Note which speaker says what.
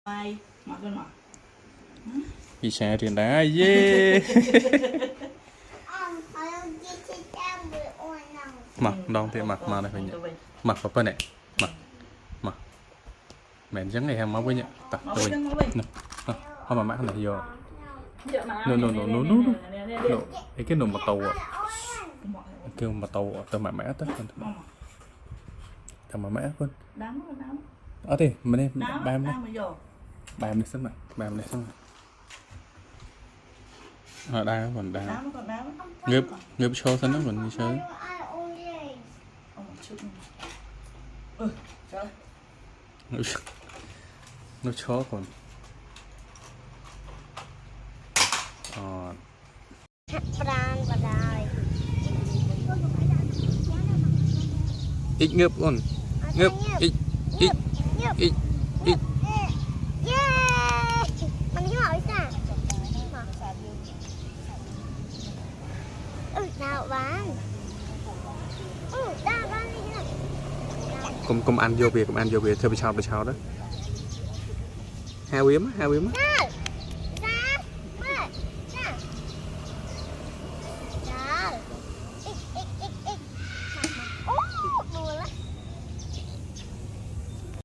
Speaker 1: Ai mặc bên mặt
Speaker 2: bị xe tiền đá yeah mặc đong thì mặc mà này phải nhỉ mặc vào bên này mặc mẹ chẳng ngày hàng máu với nhỉ tập tôi không mà mắc này vô no cái nồng mà tàu kêu mà tàu tao mà mẹ tới thằng mà mẹ quên ở đây mình đây ba em đây xem này ba em đây xem này ở đây còn đá ngớp show thân nó còn đi chơi nó chó còn ít ngớp còn ngớp ít cùng ăn vô việc theo bị sao đó hai yếm á